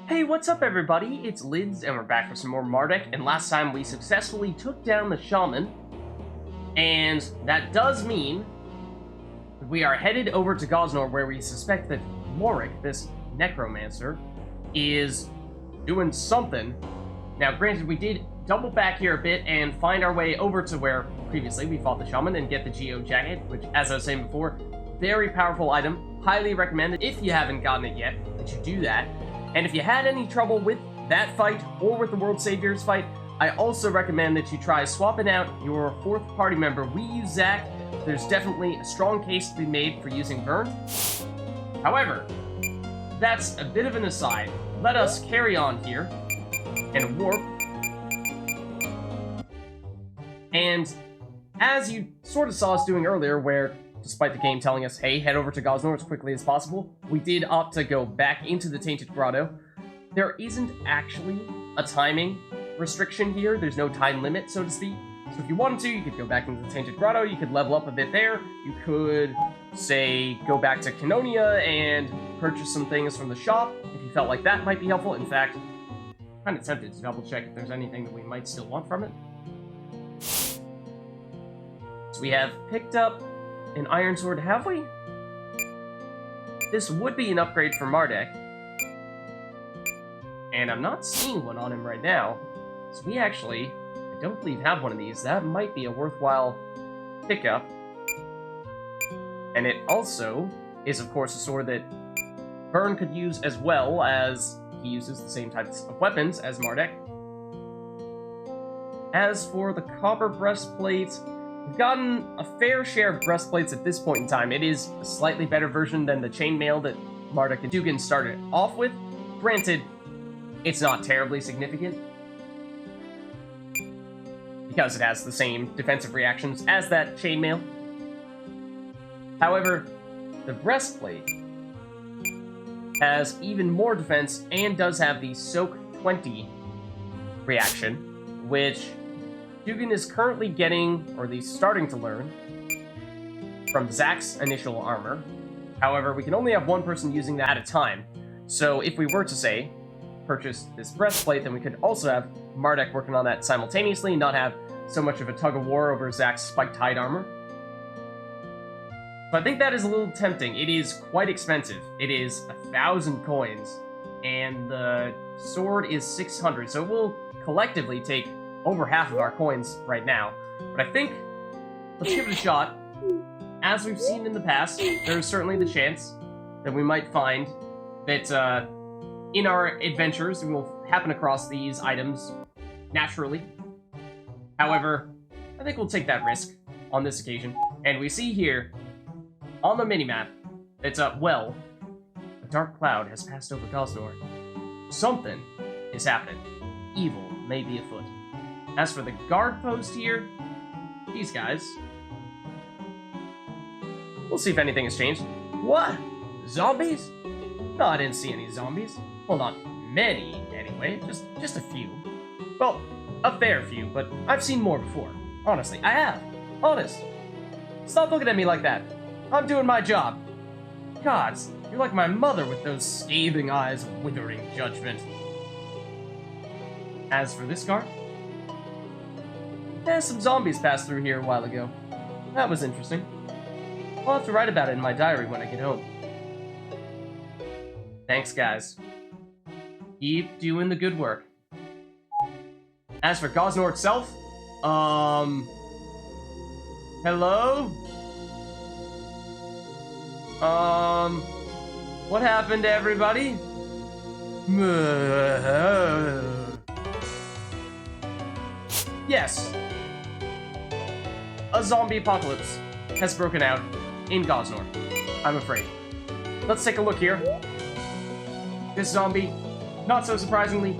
Hey, what's up everybody? It's Lids, and we're back for some more Mardek, and last time we successfully took down the Shaman, and that does mean we are headed over to Gosnor, where we suspect that Lorik, this necromancer, is doing something. Now, granted, we did double back here a bit and find our way over to where previously we fought the Shaman and get the Geo Jacket, which, as I was saying before, very powerful item. Highly recommended, if you haven't gotten it yet, that you do that. And if you had any trouble with that fight or with the World Saviors fight, I also recommend that you try swapping out your fourth party member. We use Zach. There's definitely a strong case to be made for using Vern. However, that's a bit of an aside. Let us carry on here and warp. And as you sort of saw us doing earlier, where despite the game telling us, hey, head over to Gosnor as quickly as possible, we did opt to go back into the Tainted Grotto. There isn't actually a timing restriction here. There's no time limit, so to speak. So if you wanted to, you could go back into the Tainted Grotto, you could level up a bit there, you could, say, go back to Canonia and purchase some things from the shop, if you felt like that might be helpful. In fact, I'm kind of tempted to double check if there's anything that we might still want from it. So we have picked up an Iron Sword, have we? This would be an upgrade for Mardek. And I'm not seeing one on him right now. So we actually, I don't believe, have one of these. That might be a worthwhile pickup. And it also is, of course, a sword that Vern could use as well, as he uses the same types of weapons as Mardek. As for the copper breastplate, we've gotten a fair share of breastplates at this point in time. It is a slightly better version than the chainmail that Mardek and Dugan started off with. Granted, it's not terribly significant, because it has the same defensive reactions as that chainmail. However, the breastplate has even more defense and does have the Soak 20 reaction, which Dugan is currently getting, or at least starting to learn, from Zach's initial armor. However, we can only have one person using that at a time. So if we were to, say, purchase this breastplate, then we could also have Mardek working on that simultaneously, and not have so much of a tug-of-war over Zach's spiked hide armor. So I think that is a little tempting. It is quite expensive. It is 1,000 coins, and the sword is 600, so it will collectively take over half of our coins right now. But I think, let's give it a shot. As we've seen in the past, there is certainly the chance that we might find that in our adventures we will happen across these items naturally. However, I think we'll take that risk on this occasion. And we see here, on the minimap, it's well, a dark cloud has passed over Gosnor. Something is happening. Evil may be afoot. As for the guard post here, these guys, we'll see if anything has changed. What? Zombies? No, I didn't see any zombies. Well, not many, anyway. Just a few. Well, a fair few, but I've seen more before. Honestly, I have. Honest. Stop looking at me like that. I'm doing my job. Gods, you're like my mother with those scathing eyes of withering judgment. As for this guard, some zombies passed through here a while ago. That was interesting. I'll have to write about it in my diary when I get home. Thanks, guys. Keep doing the good work. As for Gosnor itself, hello? What happened to everybody? Yes. A zombie apocalypse has broken out in Gosnor, I'm afraid. Let's take a look here. This zombie, not so surprisingly,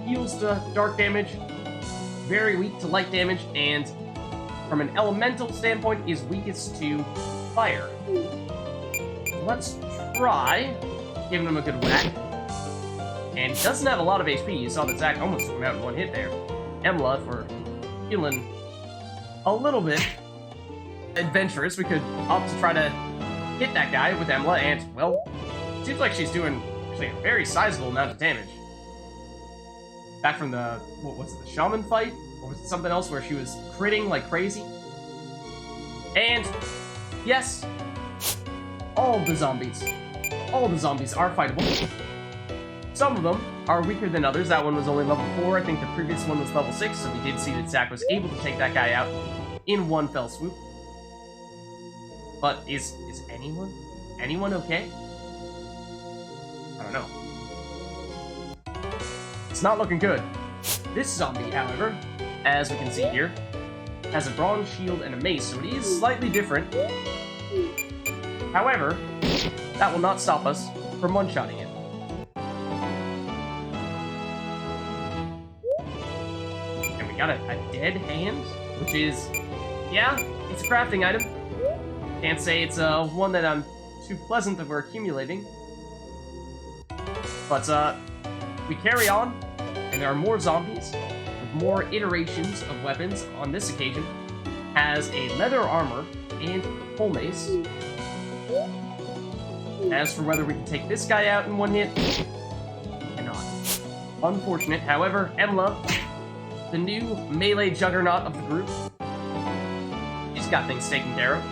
heals to dark damage, very weak to light damage, and from an elemental standpoint is weakest to fire. Let's try giving him a good whack. And he doesn't have a lot of HP. You saw that Zach almost took him out in one hit there. Emla, for feeling a little bit adventurous, we could opt to try to hit that guy with Emla, and, well, seems like she's doing actually a very sizable amount of damage. Back from the, what was it, the shaman fight? Or was it something else where she was critting like crazy? And, yes, all the zombies are fightable. Some of them are weaker than others. That one was only level 4. I think the previous one was level 6, so we did see that Zack was able to take that guy out in one fell swoop. But is anyone okay? I don't know. It's not looking good. This zombie, however, as we can see here, has a bronze shield and a mace, so it is slightly different. However, that will not stop us from one-shotting it. And we got a dead hand, which is, yeah, it's a crafting item. Can't say it's one that I'm too pleasant that we're accumulating. But we carry on, and there are more zombies with more iterations of weapons. On this occasion, has a leather armor and pole mace. As for whether we can take this guy out in one hit, cannot. Unfortunate. However, Emla, the new melee juggernaut of the group, she's got things taken care of.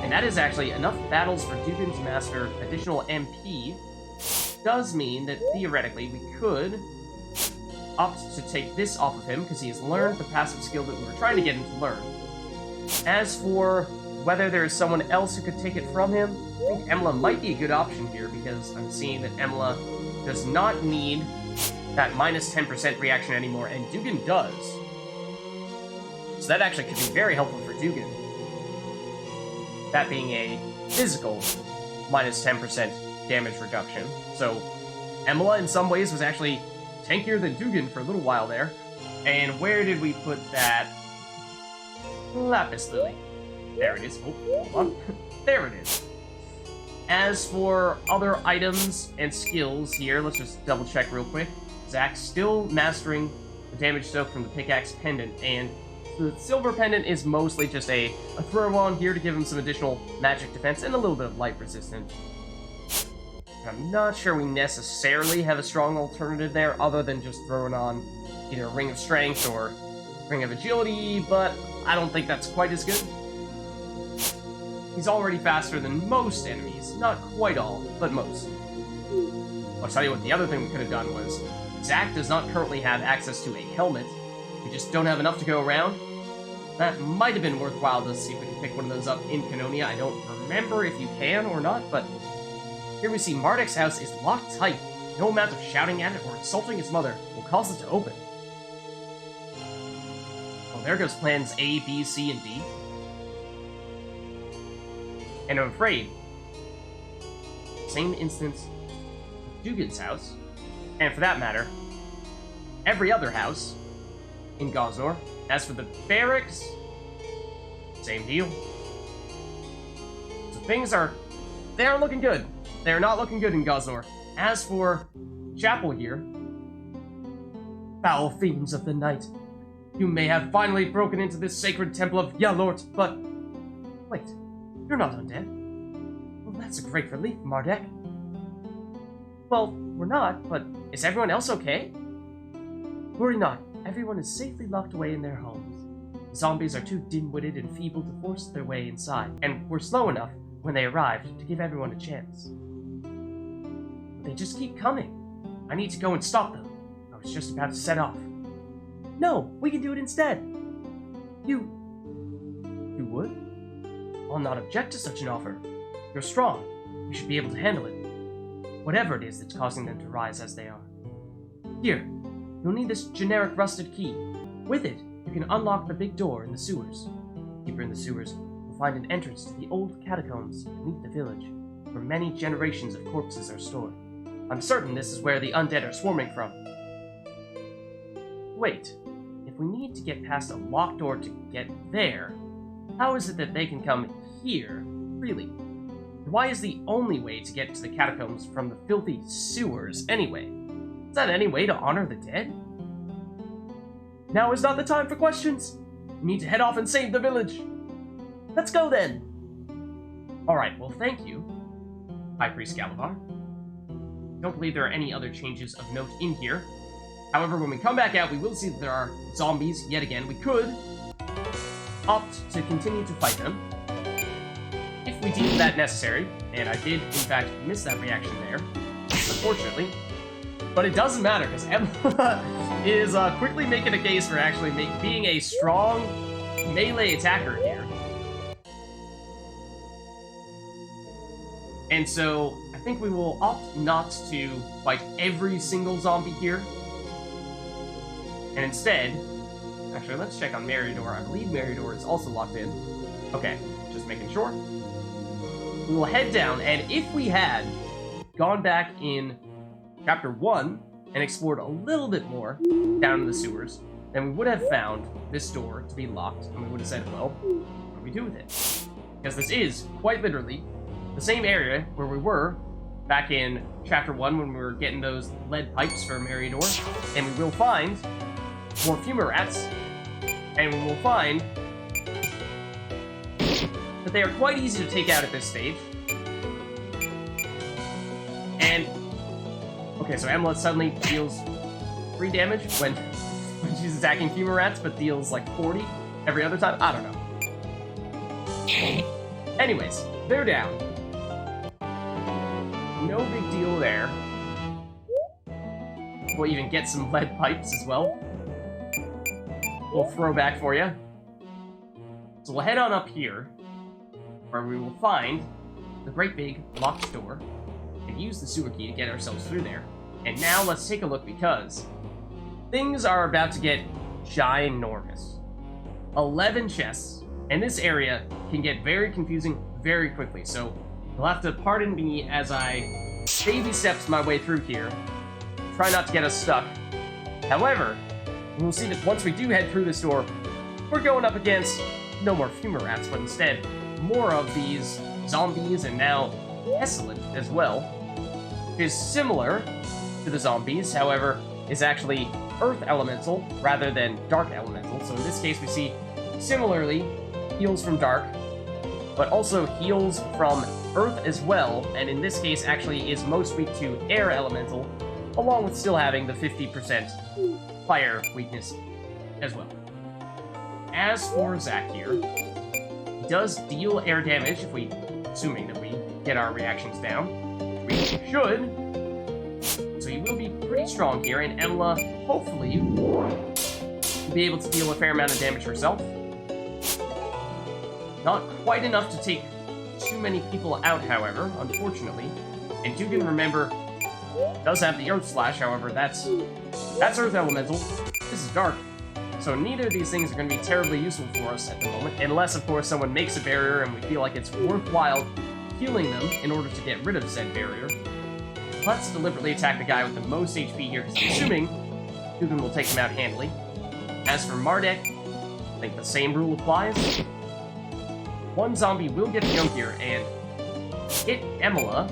And that is actually enough battles for Dugan to master additional MP. Does mean that theoretically we could opt to take this off of him because he has learned the passive skill that we were trying to get him to learn. As for whether there is someone else who could take it from him, I think Emla might be a good option here because I'm seeing that Emla does not need that minus 10% reaction anymore, and Dugan does. So that actually could be very helpful for Dugan. That being a physical minus 10% damage reduction. So Emla in some ways was actually tankier than Dugan for a little while there. And where did we put that lapis lily? There it is. Oh, hold on. There it is. As for other items and skills here, let's just double check real quick. Zack's still mastering the damage soak from the pickaxe pendant, and the silver pendant is mostly just a throw on here to give him some additional magic defense and a little bit of light resistance. I'm not sure we necessarily have a strong alternative there other than just throwing on either a Ring of Strength or Ring of Agility, but I don't think that's quite as good. He's already faster than most enemies. Not quite all, but most. I'll tell you what, the other thing we could have done was Zack does not currently have access to a helmet. We just don't have enough to go around. That might have been worthwhile to see if we can pick one of those up in Canonia. I don't remember if you can or not, but here we see Mardek's house is locked tight. No amount of shouting at it or insulting his mother will cause it to open. Well, there goes plans A, B, C, and D. And I'm afraid, same instance with Dugan's house, and for that matter, every other house in Gosnor. As for the barracks, same deal. So things they aren't looking good. They're not looking good in Gosnor. As for Chapel here, foul fiends of the night, you may have finally broken into this sacred temple of Yalort, but wait, you're not undead. Well, that's a great relief, Mardek. Well, we're not, but is everyone else okay? Worry not. Everyone is safely locked away in their homes. The zombies are too dim-witted and feeble to force their way inside, and we're slow enough when they arrived to give everyone a chance. But they just keep coming. I need to go and stop them. I was just about to set off. No, we can do it instead. You would? I'll not object to such an offer. You're strong. You should be able to handle it. Whatever it is that's causing them to rise as they are. Here, you'll need this generic rusted key. With it, you can unlock the big door in the sewers. Deeper in the sewers, you'll find an entrance to the old catacombs beneath the village, where many generations of corpses are stored. I'm certain this is where the undead are swarming from. Wait, if we need to get past a locked door to get there, how is it that they can come here, really? Why is the only way to get to the catacombs from the filthy sewers anyway? Is that any way to honor the dead? Now is not the time for questions. We need to head off and save the village. Let's go then. Alright, well thank you, High Priest Galavar. Don't believe there are any other changes of note in here. However, when we come back out, we will see that there are zombies yet again. We could opt to continue to fight them if we deem that necessary, and I did, in fact, miss that reaction there, unfortunately. But it doesn't matter, because Emma is quickly making a case for actually being a strong melee attacker here. And so, I think we will opt not to fight every single zombie here. And instead, actually, let's check on Meridor. I believe Meridor is also locked in. Okay, just making sure. We will head down, and if we had gone back in Chapter 1 and explored a little bit more down in the sewers, then we would have found this door to be locked, and we would have said, well, what do we do with it? Because this is, quite literally, the same area where we were back in Chapter 1 when we were getting those lead pipes for Meridor, and we will find more Fuma Rats, and we will find that they are quite easy to take out at this stage. And okay, so Emla suddenly deals 3 damage when she's attacking Fuma Rats, but deals like 40 every other time. I don't know. Anyways, they're down. No big deal there. We'll even get some lead pipes as well. We'll throw back for you. So we'll head on up here, where we will find the great big locked door and use the sewer key to get ourselves through there. And now let's take a look, because things are about to get ginormous. 11 chests, and this area can get very confusing very quickly, so you'll have to pardon me as I baby steps my way through here. Try not to get us stuck. However, we'll see that once we do head through this door, we're going up against no more Fuma Rats, but instead more of these zombies, and now Pestilent as well, which is similar to the zombies, however, is actually Earth Elemental rather than Dark Elemental. So in this case, we see similarly heals from Dark, but also heals from Earth as well, and in this case actually is most weak to Air Elemental, along with still having the 50% Fire weakness as well. As for Zack here, he does deal air damage if we, assuming that we get our reactions down. We should. So he will be pretty strong here, and Emla, hopefully, will be able to deal a fair amount of damage herself. Not quite enough to take too many people out, however, unfortunately. And Dugan, remember, does have the Earth Slash, however, that's Earth Elemental. This is Dark. So neither of these things are going to be terribly useful for us at the moment, unless, of course, someone makes a barrier and we feel like it's worthwhile healing them in order to get rid of said barrier. Let's deliberately attack the guy with the most HP here, because I'm assuming Dugan will take him out handily. As for Mardek, I think the same rule applies. One zombie will get a jump here and hit Emila.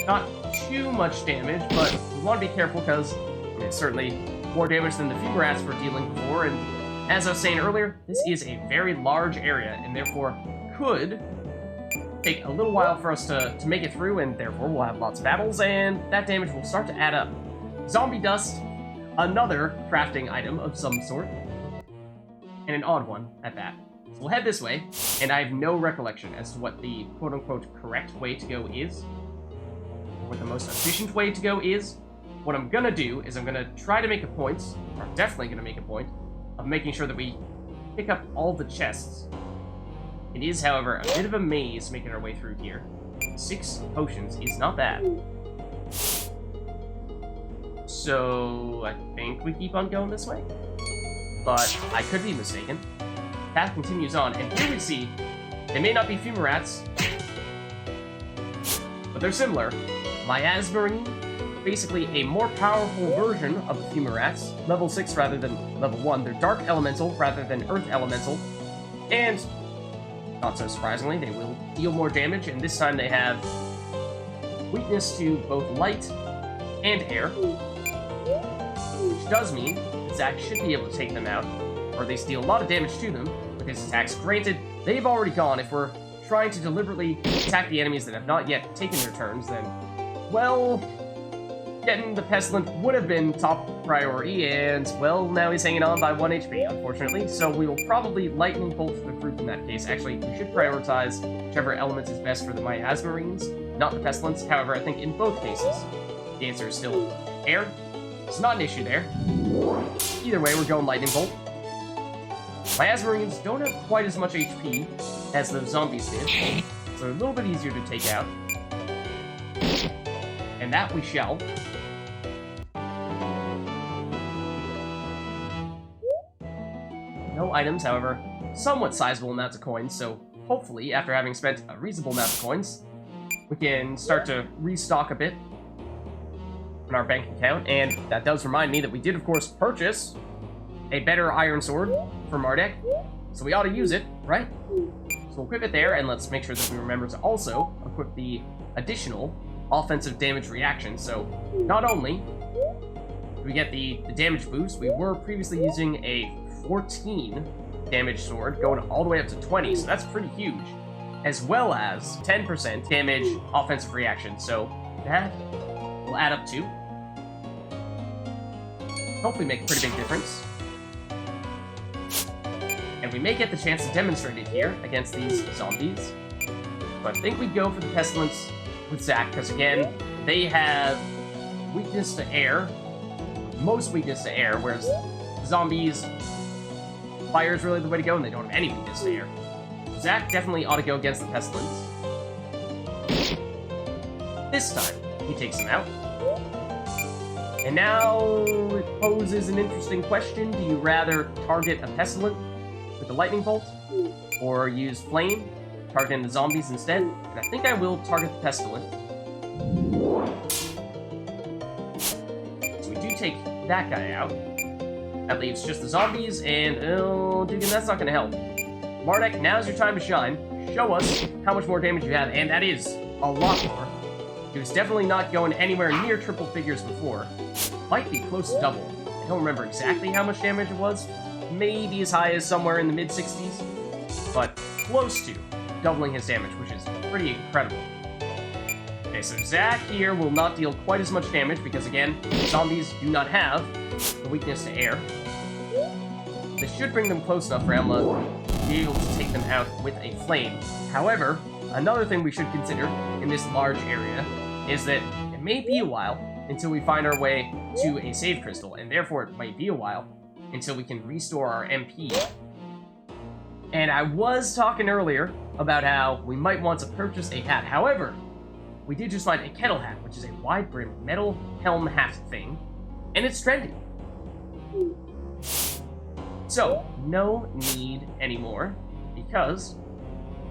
Not too much damage, but we want to be careful because it's certainly more damage than the Fuma Rats were dealing before, and as I was saying earlier, this is a very large area, and therefore could take a little while for us to make it through, and therefore we'll have lots of battles, and that damage will start to add up. Zombie Dust, another crafting item of some sort, and an odd one at that. So we'll head this way, and I have no recollection as to what the quote-unquote correct way to go is, or what the most efficient way to go is. What I'm gonna do is I'm gonna try to make a point, or I'm definitely gonna make a point, of making sure that we pick up all the chests. It is, however, a bit of a maze making our way through here. 6 potions is not bad. So, I think we keep on going this way? But I could be mistaken. Path continues on, and here we see, they may not be Fuma Rats, but they're similar. Miasmarine, basically a more powerful version of the Fuma Rats, level 6 rather than level 1. They're Dark Elemental rather than Earth Elemental, and, not so surprisingly, they will deal more damage, and this time they have weakness to both light and air, which does mean that Zack should be able to take them out, or at least deal a lot of damage to them with his attacks. Granted, they've already gone. If we're trying to deliberately attack the enemies that have not yet taken their turns, then, well, getting the Pestilent would have been top priority, and, well, now he's hanging on by 1 HP, unfortunately, so we will probably Lightning Bolt the group in that case. Actually, we should prioritize whichever element is best for the Miasmarines, not the Pestilence. However, I think in both cases, the answer is still air. It's not an issue there. Either way, we're going Lightning Bolt. Miasmarines don't have quite as much HP as those zombies did, so they're a little bit easier to take out. And that we shall. No items, however, somewhat sizable amounts of coins, so hopefully, after having spent a reasonable amount of coins, we can start to restock a bit in our bank account. And that does remind me that we did, of course, purchase a better iron sword for Mardek, so we ought to use it, right? So we'll equip it there, and let's make sure that we remember to also equip the additional offensive damage reaction. So not only do we get the damage boost, we were previously using a 14 damage sword going all the way up to 20, so that's pretty huge, as well as 10% damage offensive reaction. So that will add up to hopefully make a pretty big difference. And we may get the chance to demonstrate it here against these zombies. So I think we go for the Pestilence with Zac, because again, they have weakness to air, most weakness to air, whereas zombies, fire is really the way to go, and they don't have any weakness to air. Zac definitely ought to go against the Pestilence. This time, he takes him out. And now it poses an interesting question. Do you rather target a Pestilent with the Lightning Bolt, or use Flame, targeting the zombies instead? And I think I will target the Pestilent. So we do take that guy out. That leaves just the zombies, and, oh, Dugan, that's not going to help. Mardek, now's your time to shine. Show us how much more damage you have, and that is a lot more. He was definitely not going anywhere near triple figures before. Might be close to double. I don't remember exactly how much damage it was. Maybe as high as somewhere in the mid-60s. But close to doubling his damage, which is pretty incredible. Okay, so Zac here will not deal quite as much damage because, again, zombies do not have the weakness to air. This should bring them close enough for Emla to be able to take them out with a flame. However, another thing we should consider in this large area is that it may be a while until we find our way to a save crystal, and therefore it might be a while until we can restore our MP. And I was talking earlier about how we might want to purchase a hat. However, we did just find a kettle hat, which is a wide-brim metal helm hat thing, and it's trendy. So, no need anymore, because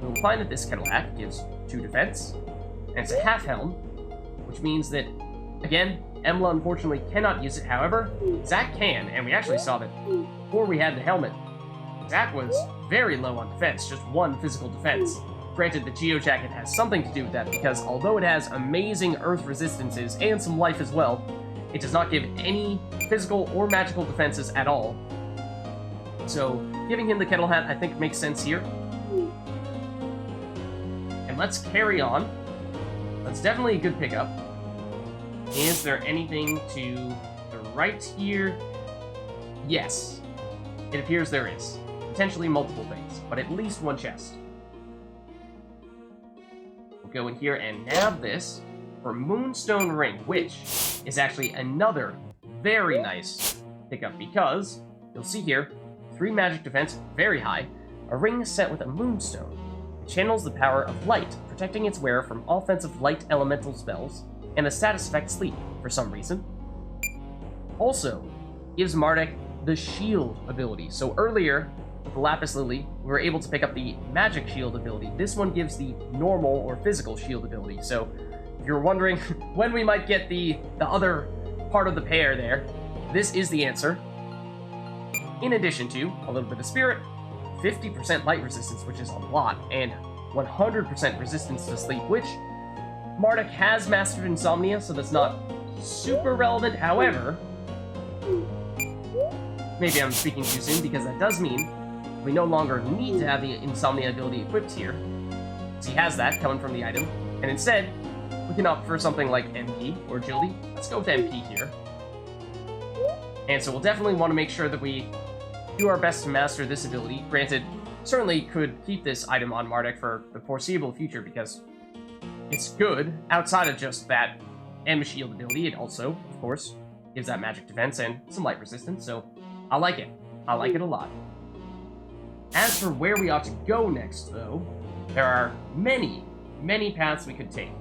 we'll find that this kettle hat gives 2 defense, and it's a half helm, which means that, again, Emla unfortunately cannot use it. However, Zac can, and we actually saw that before we had the helmet, Zac was very low on defense, just 1 physical defense. Granted, the Geo Jacket has something to do with that, because although it has amazing earth resistances and some life as well, it does not give any physical or magical defenses at all. So, giving him the kettle hat, I think, makes sense here. And let's carry on. That's definitely a good pickup. Is there anything to the right here? Yes. It appears there is. Potentially multiple things, but at least 1 chest. We'll go in here and nab this for Moonstone Ring, which is actually another very nice pickup, because you'll see here, 3 magic defense, very high, a ring set with a moonstone. It channels the power of light, protecting its wearer from offensive light elemental spells, and the status effect sleep, for some reason. Also, gives Mardek the shield ability. So earlier, with the Lapis Lily, we were able to pick up the magic shield ability. This one gives the normal or physical shield ability. So, if you're wondering when we might get the other part of the pair there, this is the answer. In addition to a little bit of spirit, 50% light resistance, which is a lot, and 100% resistance to sleep, which Mardek has mastered insomnia, so that's not super relevant. However, maybe I'm speaking too soon, because that does mean we no longer need to have the insomnia ability equipped here. So he has that coming from the item, and instead, we can opt for something like MP or agility. Let's go with MP here. And so we'll definitely want to make sure that we do our best to master this ability. Granted, certainly could keep this item on Mardek for the foreseeable future because it's good outside of just that M shield ability. It also, of course, gives that magic defense and some light resistance, so I like it. I like it a lot. As for where we ought to go next, though, there are many, many paths we could take.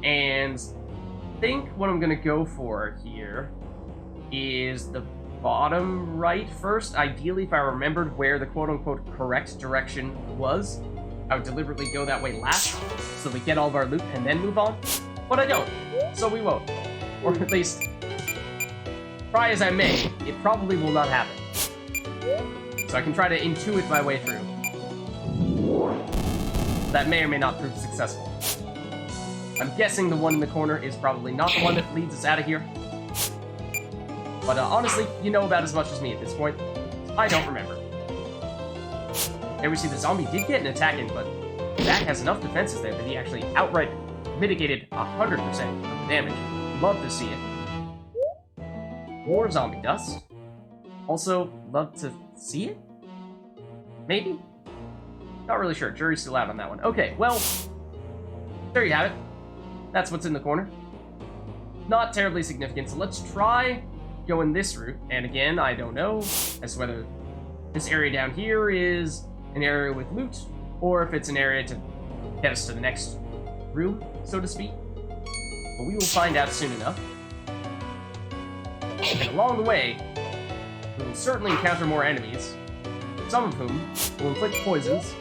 And I think what I'm going to go for here is the bottom right first. Ideally, if I remembered where the quote-unquote correct direction was, I would deliberately go that way last, so we get all of our loot and then move on. But I don't, so we won't. Or at least, try as I may, it probably will not happen. So I can try to intuit my way through. That may or may not prove successful. I'm guessing the one in the corner is probably not the one that leads us out of here. But honestly, you know about as much as me at this point. I don't remember. There we see the zombie did get an attack in, but Zach has enough defenses there that he actually outright mitigated 100% of the damage. Love to see it. More zombie dust. Also, love to see it? Maybe? Not really sure. Jury's still out on that one. Okay, well, there you have it. That's what's in the corner. Not terribly significant, so let's try going this route. And again, I don't know as to whether this area down here is an area with loot, or if it's an area to get us to the next room, so to speak. But we will find out soon enough. And along the way, we will certainly encounter more enemies, some of whom will inflict poisons,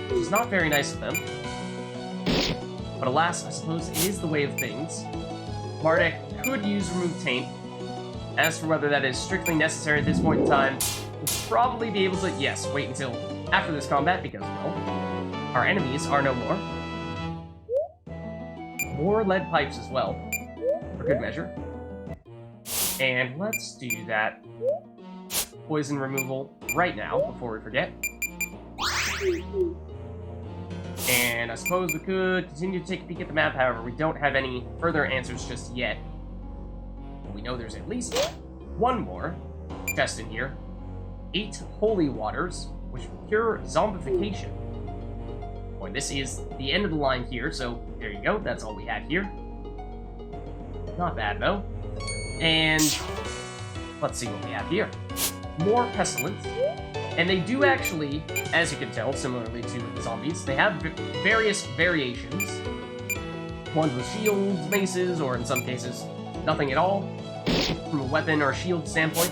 which is not very nice of them. But alas, I suppose it is the way of things. Mardek could use Remove Taint. As for whether that is strictly necessary at this point in time, we'll probably be able to, yes, wait until after this combat, because, well, our enemies are no more. More lead pipes as well, for good measure. And let's do that poison removal right now, before we forget. And I suppose we could continue to take a peek at the map, however, we don't have any further answers just yet. We know there's at least one more chest in here. 8 holy waters, which will cure zombification. Boy, this is the end of the line here, so there you go, that's all we had here. Not bad, though. And let's see what we have here. More pestilence. And they do actually, as you can tell, similarly to the zombies, they have various variations. Ones with shields, maces, or in some cases, nothing at all, from a weapon or shield standpoint.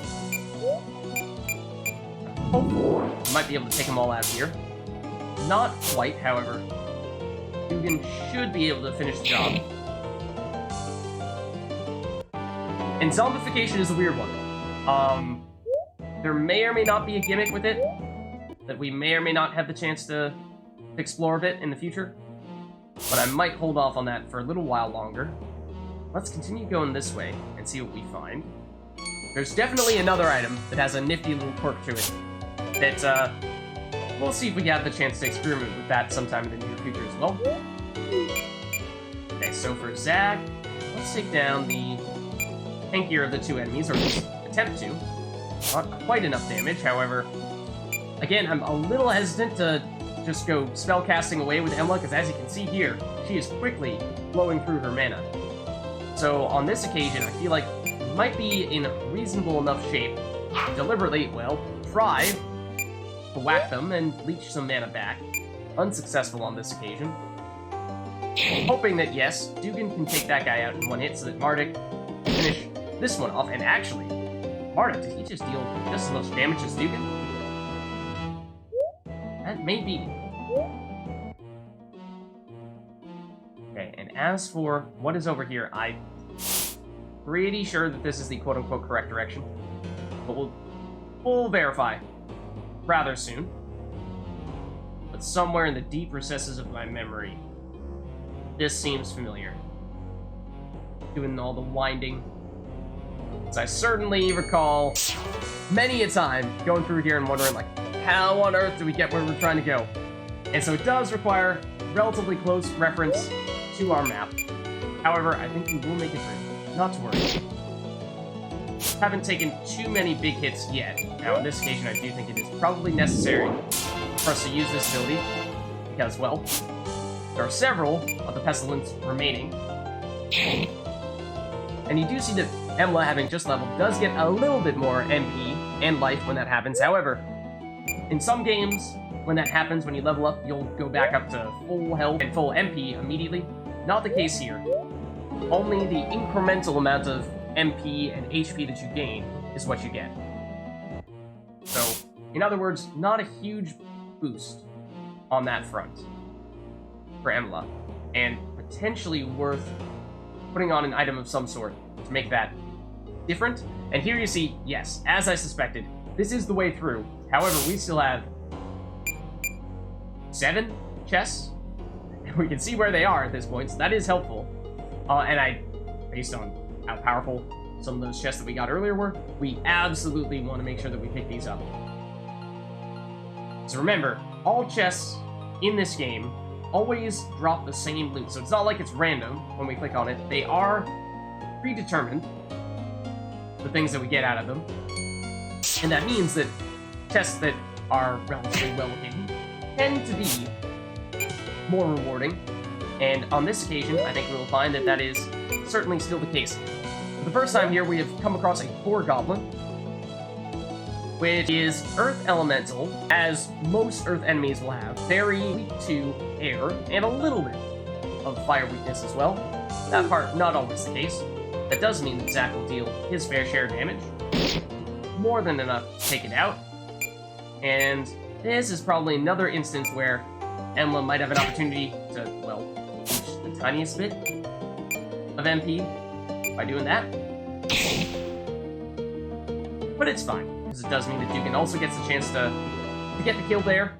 Hopefully, we might be able to take them all out here. Not quite, however. Dugan should be able to finish the job. And zombification is a weird one. There may or may not be a gimmick with it that we may or may not have the chance to explore a bit in the future. But I might hold off on that for a little while longer. Let's continue going this way and see what we find. There's definitely another item that has a nifty little quirk to it that, we'll see if we have the chance to experiment with that sometime in the near future as well. Okay, so for Zach, let's take down the tankier of the two enemies, or at least attempt to. Not quite enough damage, however. Again, I'm a little hesitant to just go spellcasting away with Emla, because as you can see here, she is quickly blowing through her mana. So on this occasion, I feel like we might be in reasonable enough shape to deliberately, well, try to whack them and leech some mana back. Unsuccessful on this occasion. Hoping that, yes, Dugan can take that guy out in one hit so that Mardek can finish this one off. And actually, Mardek, did he just deal just as much damage as Dugan? That may be. Okay, and as for what is over here, I'm pretty sure that this is the quote-unquote correct direction. But we'll verify rather soon. But somewhere in the deep recesses of my memory, this seems familiar. Doing all the winding. As I certainly recall many a time going through here and wondering, like, how on earth do we get where we're trying to go? And so it does require relatively close reference to our map. However, I think we will make it through. Not to worry. Haven't taken too many big hits yet. Now, on this occasion, I do think it is probably necessary for us to use this ability, because, well, there are several of the Pestilence remaining. And you do see that Emla, having just leveled, does get a little bit more MP and life when that happens. However, in some games, when that happens, when you level up, you'll go back up to full health and full MP immediately. Not the case here. Only the incremental amount of MP and HP that you gain is what you get. So, in other words, not a huge boost on that front for Emla, and potentially worth putting on an item of some sort to make that different. And here you see, yes, as I suspected, this is the way through. However, we still have 7 chests, and we can see where they are at this point, so that is helpful. Based on how powerful some of those chests that we got earlier were, we absolutely want to make sure that we pick these up. So remember, all chests in this game always drop the same loot, so it's not like it's random when we click on it. They are predetermined, the things that we get out of them, and that means that chests that are relatively well hidden tend to be more rewarding, and on this occasion, I think we will find that that is certainly still the case. For the first time here, we have come across a Poor Goblin, which is Earth Elemental, as most Earth enemies will have. Very weak to air, and a little bit of fire weakness as well. That part, not always the case. That does mean that Zack will deal his fair share of damage. More than enough to take it out. And this is probably another instance where Emla might have an opportunity to, well, reach the tiniest bit of MP by doing that. But it's fine, because it does mean that Dugan also gets the chance to get the kill there.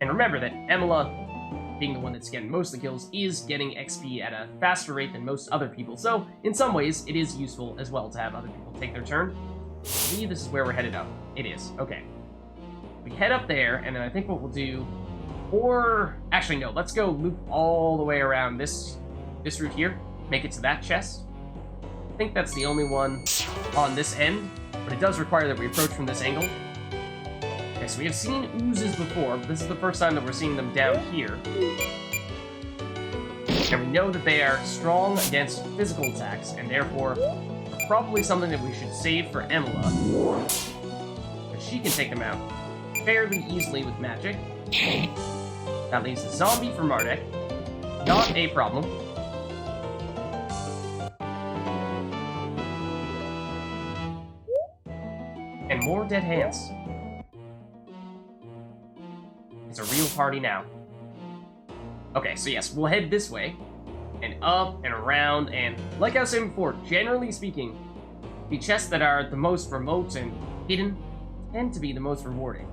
And remember that Emla, being the one that's getting most of the kills, is getting XP at a faster rate than most other people. So, in some ways, it is useful as well to have other people take their turn. I believe this is where we're headed up. It is. Okay. We head up there, and then I think what we'll do... Or... Actually, no. Let's go loop all the way around this route here. Make it to that chest. I think that's the only one on this end, but it does require that we approach from this angle. Okay, so we have seen oozes before, but this is the first time that we're seeing them down here. And we know that they are strong against physical attacks, and therefore are probably something that we should save for Emla, because she can take them out fairly easily with magic. That leaves the zombie for Mardek. Not a problem. And more dead hands. It's a real party now. Okay, so yes, we'll head this way, and up and around, and like I was saying before, generally speaking, the chests that are the most remote and hidden tend to be the most rewarding.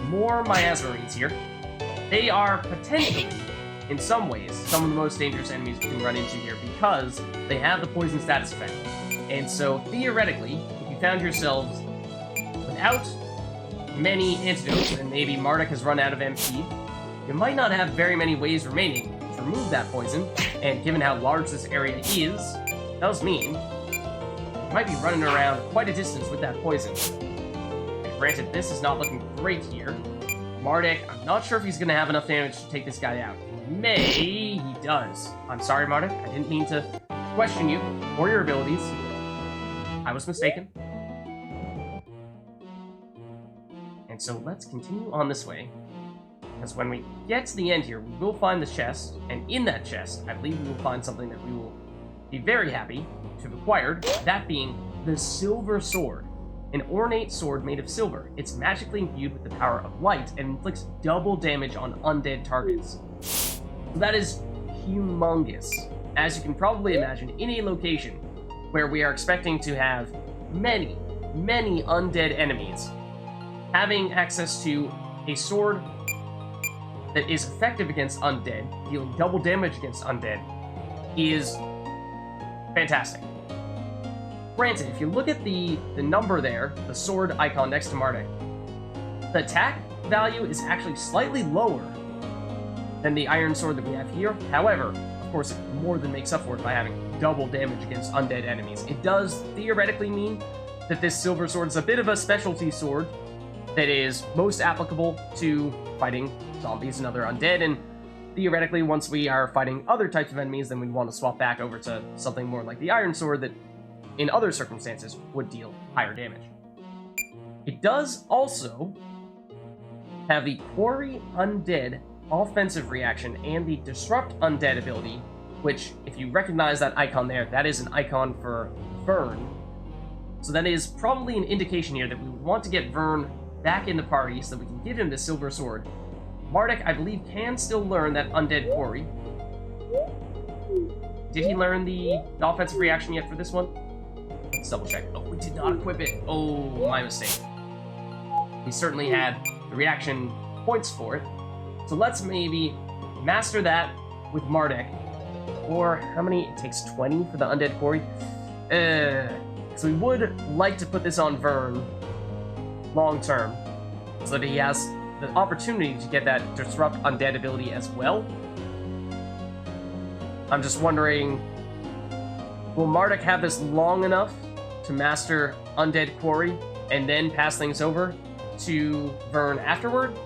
More miasma marines here. They are potentially, in some ways, some of the most dangerous enemies we can run into here because they have the poison status effect. And so, theoretically, if you found yourselves without many antidotes, and maybe Mardek has run out of MP, you might not have very many ways remaining to remove that poison, and given how large this area is, it does mean you might be running around quite a distance with that poison. And granted, this is not looking great here. Mardek, I'm not sure if he's going to have enough damage to take this guy out. He does. I'm sorry, Mardek. I didn't mean to question you or your abilities. I was mistaken. And so let's continue on this way, because when we get to the end here, we will find the chest, and in that chest, I believe we will find something that we will be very happy to have acquired, that being the Silver Sword. An ornate sword made of silver. It's magically imbued with the power of light and inflicts double damage on undead targets. So that is humongous, as you can probably imagine, in a location where we are expecting to have many, many undead enemies. Having access to a sword that is effective against undead, dealing double damage against undead, is fantastic. Granted, if you look at the number there, the sword icon next to Mardek, the attack value is actually slightly lower than the iron sword that we have here. However, of course, it more than makes up for it by having double damage against undead enemies. It does theoretically mean that this silver sword is a bit of a specialty sword that is most applicable to fighting zombies and other undead, and theoretically, once we are fighting other types of enemies, then we'd want to swap back over to something more like the iron sword that, in other circumstances, would deal higher damage. It does also have the Quarry Undead offensive reaction and the Disrupt Undead ability, which, if you recognize that icon there, that is an icon for Vern. So that is probably an indication here that we want to get Vern back in the party so that we can give him the silver sword. Mardek, I believe, can still learn that Undead Quarry. Did he learn the offensive reaction yet for this one? Let's double check. Oh, we did not equip it. Oh, my mistake. We certainly had the reaction points for it. So let's maybe master that with Mardek. Or how many? It takes 20 for the Undead Quarry. So we would like to put this on Vern long term, so that he has the opportunity to get that Disrupt Undead ability as well. I'm just wondering, will Mardek have this long enough to master Undead Quarry and then pass things over to Vern afterward?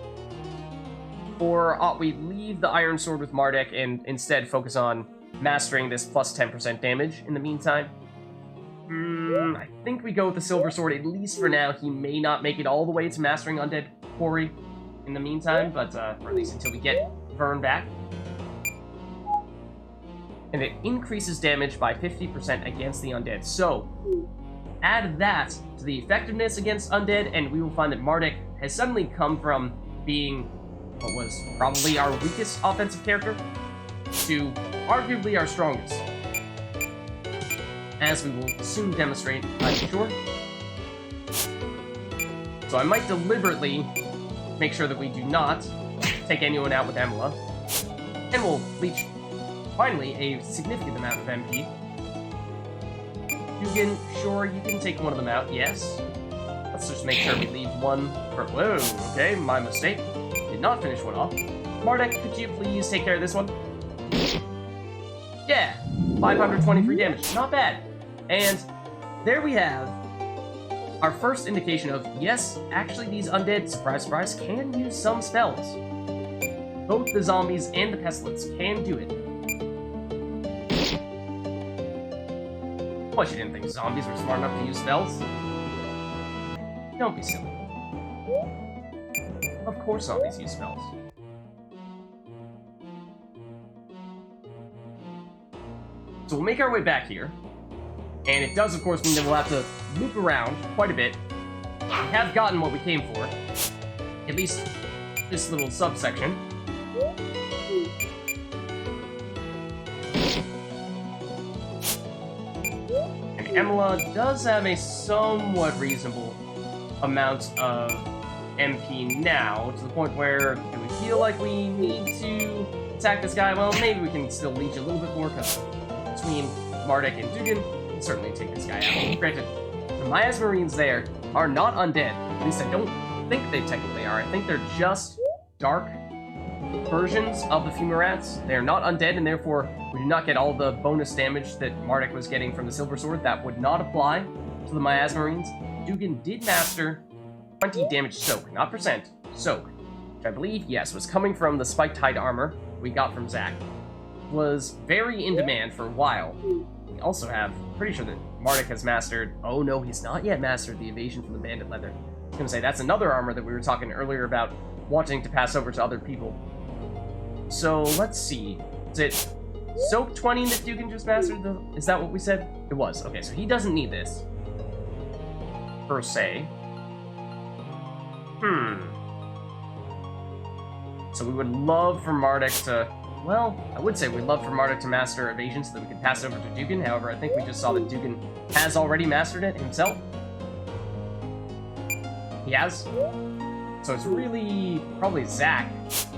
Or ought we leave the Iron Sword with Mardek and instead focus on mastering this plus 10% damage in the meantime? I think we go with the Silver Sword, at least for now. He may not make it all the way to mastering Undead Quarry in the meantime, but or at least until we get Vern back. And it increases damage by 50% against the undead. So, add that to the effectiveness against undead, and we will find that Mardek has suddenly come from being what was probably our weakest offensive character to arguably our strongest. As we will soon demonstrate, I'm sure. So I might deliberately make sure that we do not take anyone out with Emla, and we'll leech, finally, a significant amount of MP. Dugan, sure, you can take one of them out, yes. Let's just make sure we leave one for... Whoa, okay, my mistake. Did not finish one off. Mardek, could you please take care of this one? Yeah, 523 damage, not bad. And there we have our first indication of, yes, actually these undead, surprise, surprise, can use some spells. Both the zombies and the pestilence can do it. What, you didn't think zombies were smart enough to use spells? Don't be silly. Of course zombies use spells. So we'll make our way back here. And it does, of course, mean that we'll have to loop around quite a bit. We have gotten what we came for. At least this little subsection. And Emla does have a somewhat reasonable amount of MP now, to the point where, do we feel like we need to attack this guy? Well, maybe we can still leech a little bit more, because between Mardek and Dugan, certainly take this guy out. Granted, the Miasmarines there are not undead. At least I don't think they technically are. I think they're just dark versions of the Fumarats. They're not undead, and therefore we do not get all the bonus damage that Mardek was getting from the Silver Sword. That would not apply to the Miasmarines. Dugan did master 20 damage soak, not percent, soak. Which I believe, yes, was coming from the spiked hide armor we got from Zack. Was very in demand for a while. We also have, pretty sure that Mardek has mastered, oh no, he's not yet mastered the evasion from the bandit leather. I was gonna say, that's another armor that we were talking earlier about wanting to pass over to other people. So, let's see. Is it Soak 20 that Dugan just mastered? Is that what we said? It was. Okay, so he doesn't need this. Per se. So we would love for Mardek to... Well, I would say we'd love for Mardek to master evasion so that we could pass it over to Dugan. However, I think we just saw that Dugan has already mastered it himself. He has. So it's really probably Zack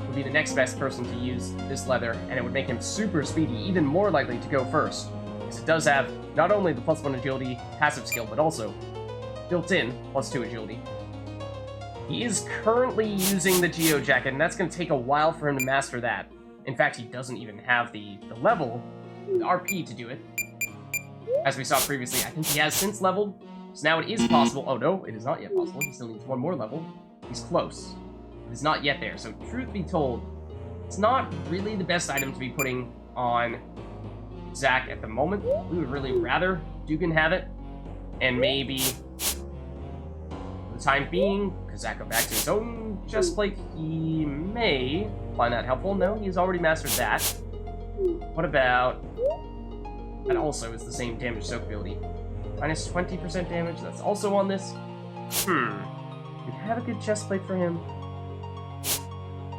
would be the next best person to use this leather, and it would make him super speedy, even more likely to go first. Because it does have not only the +1 agility passive skill, but also built-in +2 agility. He is currently using the Geo Jacket, and that's going to take a while for him to master that. In fact, he doesn't even have the level, the RP to do it. As we saw previously, I think he has since leveled, so now it is possible. Oh no, it is not yet possible. He still needs one more level. He's close. It is not yet there, so truth be told, it's not really the best item to be putting on Zack at the moment. We would really rather Dugan have it, and maybe for the time being, because Zack go back to his own chestplate, he may find that helpful. No, he's already mastered that. What about... That also is the same damage soak ability. Minus 20% damage, that's also on this. We have a good chestplate for him.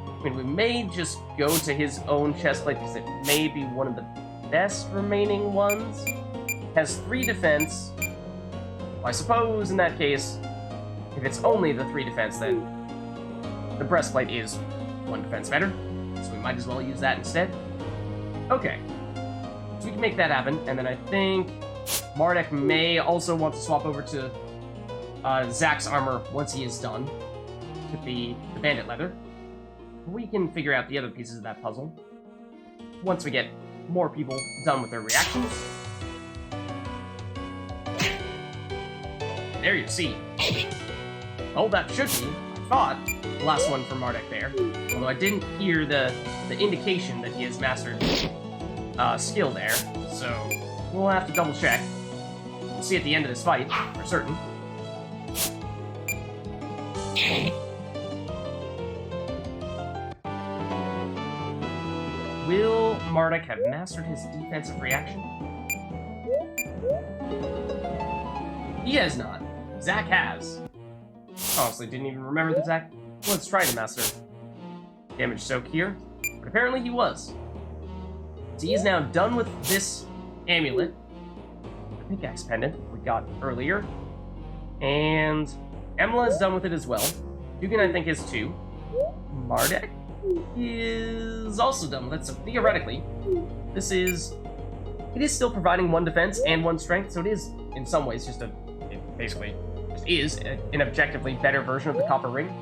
I mean, we may just go to his own chestplate because it may be one of the best remaining ones. Has 3 defense. Well, I suppose in that case, if it's only the 3 defense, then the breastplate is 1 defense better. So we might as well use that instead. Okay. So we can make that happen, and then I think Mardek may also want to swap over to Zack's armor once he is done with the bandit leather. We can figure out the other pieces of that puzzle once we get more people done with their reactions. There you see. Oh, that should be, I thought, the last one for Mardek there. Although I didn't hear the indication that he has mastered skill there, so we'll have to double check. We'll see at the end of this fight, for certain. Will Mardek have mastered his defensive reaction? He has not. Zack has. Honestly, didn't even remember that Zack was trying to master damage soak here, but apparently he was. So he is now done with this amulet, the pickaxe pendant we got earlier, and Emla is done with it as well. Dugan, I think, is too. Mardek is also done with it, so theoretically, it is still providing 1 defense and 1 strength, so it is, in some ways, it basically just is an objectively better version of the copper ring.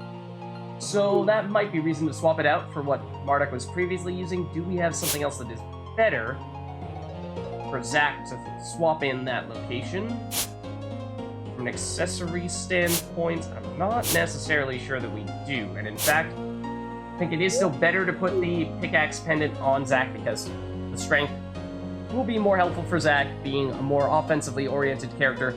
So that might be reason to swap it out for what Mardek was previously using. Do we have something else that is better for Zack to swap in that location? From an accessory standpoint, I'm not necessarily sure that we do, and in fact, I think it is still better to put the pickaxe pendant on Zack because the strength will be more helpful for Zack, being a more offensively oriented character.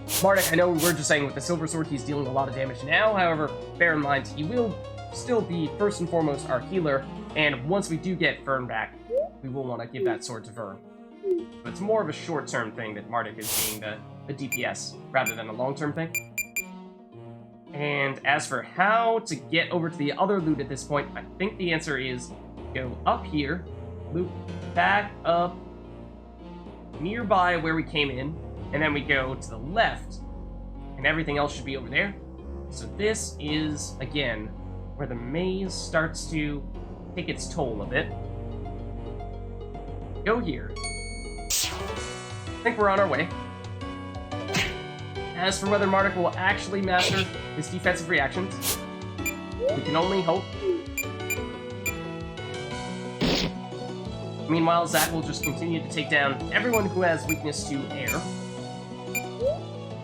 Mardek, I know we're just saying with the silver sword he's dealing a lot of damage now, however, bear in mind, he will still be first and foremost our healer, and once we do get Vern back, we will want to give that sword to Vern. But it's more of a short-term thing that Mardek is being the DPS, rather than a long-term thing. And as for how to get over to the other loot at this point, I think the answer is go up here, loop back up nearby where we came in, and then we go to the left, and everything else should be over there. So this is, again, where the maze starts to take its toll a bit. Go here. I think we're on our way. As for whether Mardek will actually master his defensive reactions, we can only hope. Meanwhile, Zack will just continue to take down everyone who has weakness to air.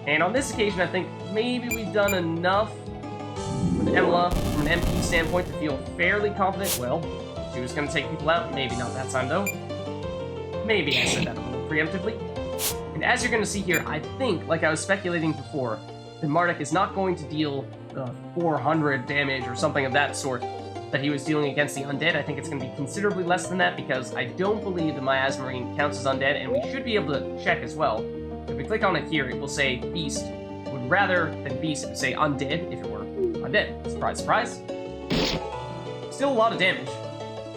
And on this occasion, I think maybe we've done enough with Emla from an MP standpoint to feel fairly confident. Well, she was going to take people out. Maybe not that time, though. Maybe I said that a little preemptively. And as you're going to see here, I think, like I was speculating before, that Mardek is not going to deal 400 damage or something of that sort that he was dealing against the undead. I think it's going to be considerably less than that because I don't believe the miasma ring counts as undead, and we should be able to check as well. If we click on it here, it will say beast. Would rather than beast, it would say undead if it were undead. Surprise, surprise. Still a lot of damage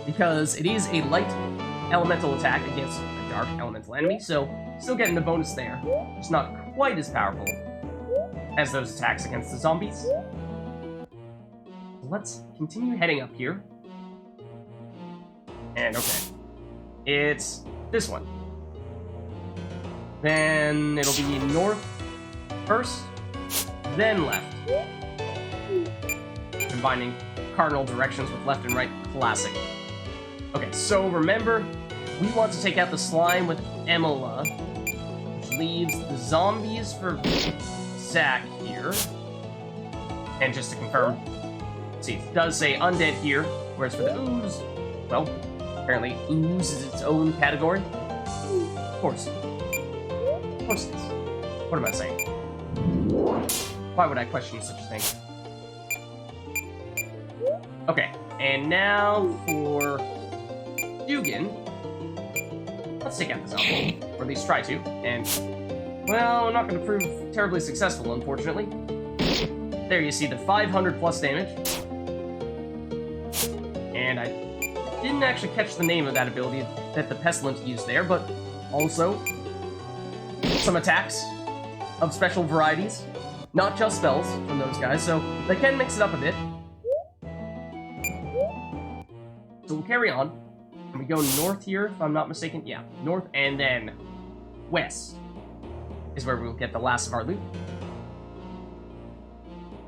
because it is a light elemental attack against a dark elemental enemy, so still getting the bonus there. It's not quite as powerful as those attacks against the zombies. Let's continue heading up here. And okay, it's this one. Then it'll be north first, then left. Combining cardinal directions with left and right, classic. Okay, so remember, we want to take out the slime with Emila, which leaves the zombies for Zach here. And just to confirm, see, it does say undead here, whereas for the ooze, well, apparently ooze is its own category. Of course. Of course it is. What am I saying? Why would I question such a thing? Okay, and now for Dugan. Let's take out the zombie, or at least try to, and, well, I'm not going to prove terribly successful, unfortunately. There you see the 500 plus damage. And I didn't actually catch the name of that ability that the Pestilence used there, but also some attacks of special varieties. Not just spells from those guys, so they can mix it up a bit. So we'll carry on. And we go north here, if I'm not mistaken. Yeah, north and then west is where we'll get the last of our loot.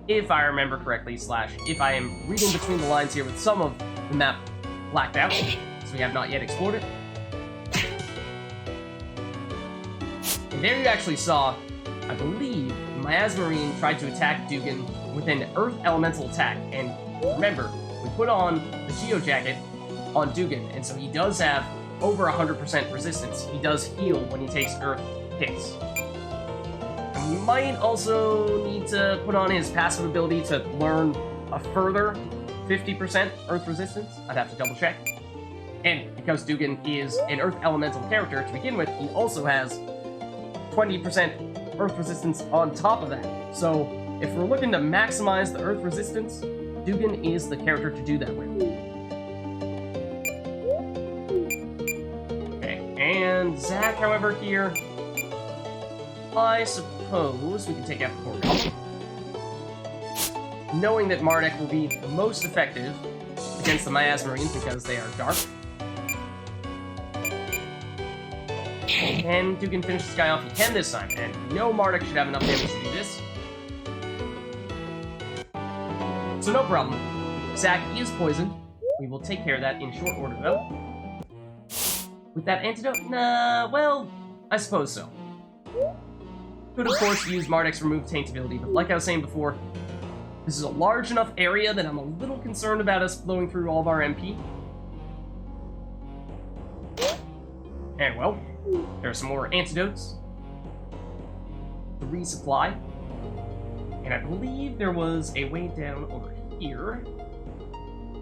If I remember correctly, slash, if I am reading between the lines here with some of the map blacked out, because we have not yet explored it. And there you actually saw, I believe, Miasmarine tried to attack Dugan with an Earth Elemental attack. And remember, we put on the Geo Jacket on Dugan, and so he does have over 100% resistance. He does heal when he takes Earth hits. And we might also need to put on his passive ability to learn a further 50% Earth resistance. I'd have to double check. And because Dugan is an Earth Elemental character to begin with, he also has 20% Earth resistance on top of that. So if we're looking to maximize the Earth resistance, Dugan is the character to do that with. Okay, and Zach, however, here, I suppose we can take out the core goblin. Knowing that Mardek will be most effective against the Miasmarines because they are dark. And Dugan finish this guy off. He can this time, and no Mardek should have enough damage to do this. So no problem. Zach is poisoned. We will take care of that in short order, though. With that antidote? Nah, well, I suppose so. Could, of course, use Mardek's remove taint ability, but like I was saying before, this is a large enough area that I'm a little concerned about us blowing through all of our MP. And, well, there are some more antidotes to resupply. And I believe there was a way down over here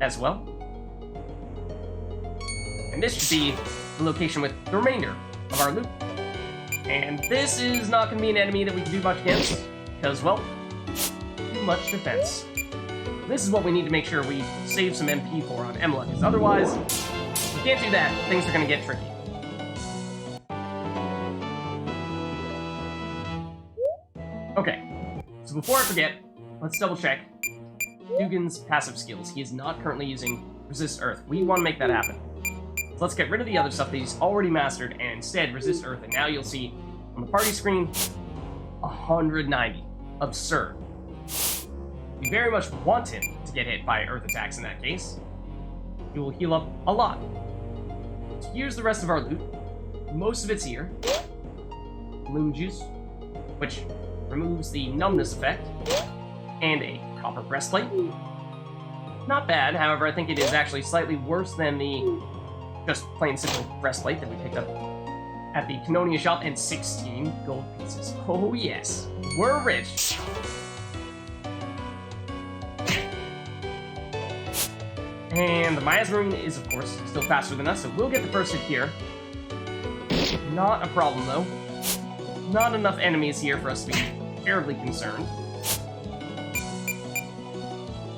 as well. And this should be the location with the remainder of our loot. And this is not going to be an enemy that we can do much against, because, well, too much defense. This is what we need to make sure we save some MP for on Emila, because otherwise, if we can't do that, things are going to get tricky. Okay, so before I forget, let's double check Dugan's passive skills. He is not currently using Resist Earth. We want to make that happen. So let's get rid of the other stuff that he's already mastered and instead resist Earth. And now you'll see on the party screen, 190. Absurd. We very much want him to get hit by Earth attacks in that case. He will heal up a lot. So here's the rest of our loot. Most of it's here. Bloom Juice, which removes the numbness effect, and a copper breastplate. Not bad, however, I think it is actually slightly worse than the just plain simple breastplate that we picked up at the Canonia shop, and 16 gold pieces. Oh yes, we're rich. And the Miasmarine is, of course, still faster than us, so we'll get the first hit here. Not a problem, though. Not enough enemies here for us to be terribly concerned.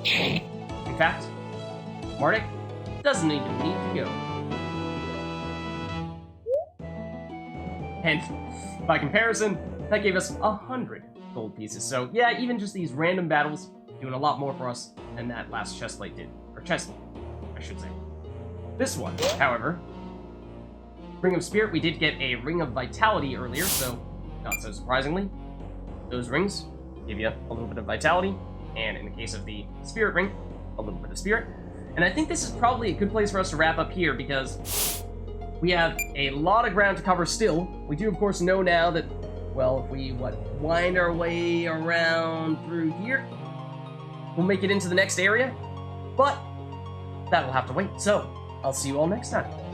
In fact, Mardek doesn't even need to go. And by comparison, that gave us 100 gold pieces. So yeah, even just these random battles doing a lot more for us than that last chestplate did. Or chestplate, I should say. This one, however, Ring of Spirit, we did get a Ring of Vitality earlier, so not so surprisingly, those rings give you a little bit of vitality, and in the case of the Spirit Ring, a little bit of spirit. And I think this is probably a good place for us to wrap up here, because we have a lot of ground to cover still. We do, of course, know now that, well, if we, wind our way around through here, we'll make it into the next area. But that will have to wait. So, I'll see you all next time.